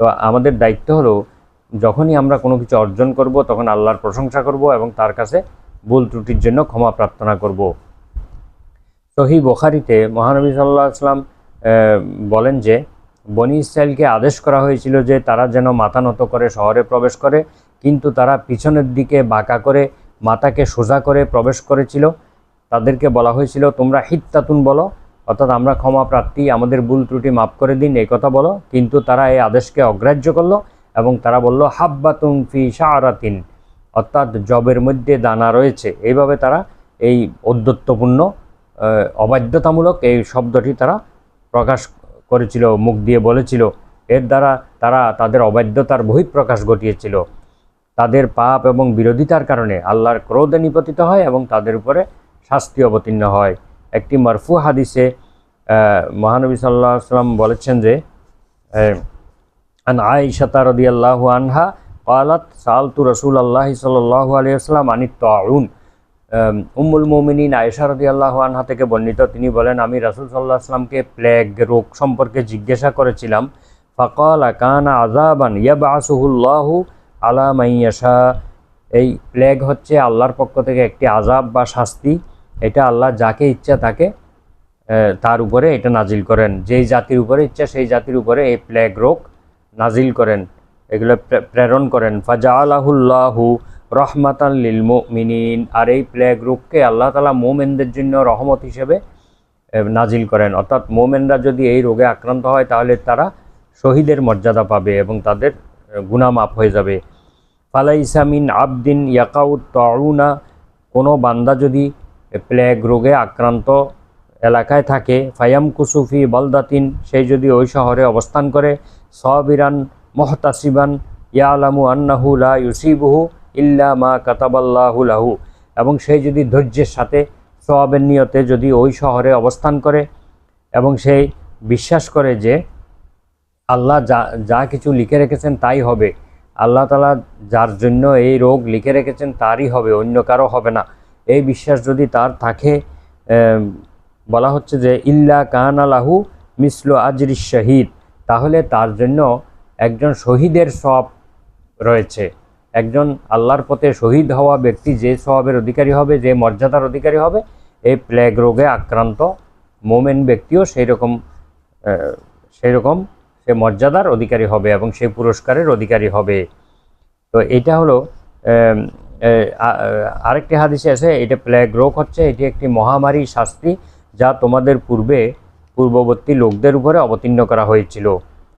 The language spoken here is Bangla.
তো আমাদের দায়িত্ব হলো যখনই আমরা কোনো কিছু অর্জন করব তখন আল্লাহর প্রশংসা করব এবং তার কাছে ভুল ত্রুটির জন্য ক্ষমা প্রার্থনা করব। সহিহ বুখারীতে মহানবী সাল্লাল্লাহু আলাইহি ওয়াসাল্লাম বলেন যে বনী ইসরাইলকে আদেশ করা হয়েছিল যে তারা যেন মাথা নত করে শহরে প্রবেশ করে, কিন্তু তারা পিছনের দিকে বাঁকা করে মাথাকে সোজা করে প্রবেশ করেছিল। তাদেরকে বলা হয়েছিল তোমরা হিত্তাতুন বলো, অর্থাৎ আমরা ক্ষমা প্রার্থী, আমাদের ভুল ত্রুটি মাফ করে দিন, এই কথা বলো। কিন্তু তারা এই আদেশকে অগ্রাহ্য করলো এবং তারা বলল হাব্বাতুন ফি শাআরাতিন, অর্থাৎ জবের মধ্যে দানা রয়েছে। এইভাবে তারা এই ঔদ্ধত্যপূর্ণ অবাধ্যতামূলক এই শব্দটি তারা প্রকাশ করেছিল, মুখ দিয়ে বলেছিল। এর দ্বারা তারা তাদের অবাধ্যতার বহিঃপ্রকাশ ঘটিয়েছিল। তাদের পাপ এবং বিরোধিতার কারণে আল্লাহর ক্রোধে নিপতিত হয় এবং তাদের উপরে শাস্তি অবতীর্ণ হয়। একটি মারফু হাদিসে মহানবী সাল্লাল্লাহু আলাইহি ওয়াসাল্লাম বলেছেন যে আন আয়েশা রাদিয়াল্লাহু আনহা ক্বালাত সাআলতু রাসূলুল্লাহ সাল্লাল্লাহু আলাইহি ওয়াসাল্লাম আনিত তাউন। উম্মুল মুমিনিন আয়েশা রাদিয়াল্লাহু আনহা থেকে বর্ণিত, তিনি বলেন আমি রাসূল সাল্লাল্লাহু আলাইহি ওয়াসাল্লামকে প্লেগ রোগ সম্পর্কে জিজ্ঞাসা করেছিলাম। ফাকালা কানা আযাবান ইয়াবআসুহুল্লাহু আলা মান ইয়াশা। এই প্লেগ হচ্ছে আল্লাহর পক্ষ থেকে একটি আযাব বা শাস্তি। এটা আল্লাহ যাকে ইচ্ছা তাকে তার উপরে এটা নাজিল করেন। যেই জাতির উপরে ইচ্ছা সেই জাতির উপরে এই প্লেগ রোগ নাজিল করেন, এগুলো প্রেরণ করেন। ফাজাআলাহুল্লাহু রহমাতান লিল মুমিনিন। আর এই প্লেগ রোগকে আল্লাহ তাআলা মুমিনদের জন্য রহমত হিসেবে নাজিল করেন। অর্থাৎ মুমিনরা যদি এই রোগে আক্রান্ত হয় তাহলে তারা শহীদের মর্যাদা পাবে এবং তাদের গুনাহ মাফ হয়ে যাবে। ফালাইসা মিন আবদিন ইয়াকাউত তাউনা, কোনো বান্দা যদি প্লেগ রোগে আক্রান্ত এলাকায় থাকে, ফায়াম কুসুফি বলদাতিন, সেই যদি ওই শহরে অবস্থান করে, সাবিরান মুহতাসিবান ইয়ালামু আন্নাহু লা ইউসিবুহু ইল্লা মা কাতাবাল্লাহু লাহু, এবং সেই যদি ধৈর্যের সাথে সওয়াবের নিয়তে যদি ওই শহরে অবস্থান করে এবং সেই বিশ্বাস করে যে আল্লাহ যা কিছু লিখে রেখেছেন তাই হবে, আল্লাহ তাআলা যার জন্য এই রোগ লিখে রেখেছেন তারই হবে, অন্য কারো হবে না, এই বিশ্বাস যদি তার থাকে, বলা হচ্ছে যে ইল্লা কানা লাহু মিসলু আজরিশ শহীদ, তাহলে তার জন্য একজন শহীদের সওয়াব রয়েছে। একজন আল্লাহর পথে শহীদ হওয়া ব্যক্তি যে সওয়াবের অধিকারী হবে, যে মর্যাদার অধিকারী হবে, এই প্লেগ রোগে আক্রান্ত মোমেন ব্যক্তিও সেই রকম সে মর্যাদার অধিকারী হবে এবং সেই পুরস্কারের অধিকারী হবে। তো এটা হলো আরেকটি হাদিসে আছে, এটা প্লেগ রোগ হচ্ছে এটি একটি মহামারী শাস্তি যা তোমাদের পূর্ববর্তী লোকদের উপরে অবতীর্ণ করা হয়েছিল।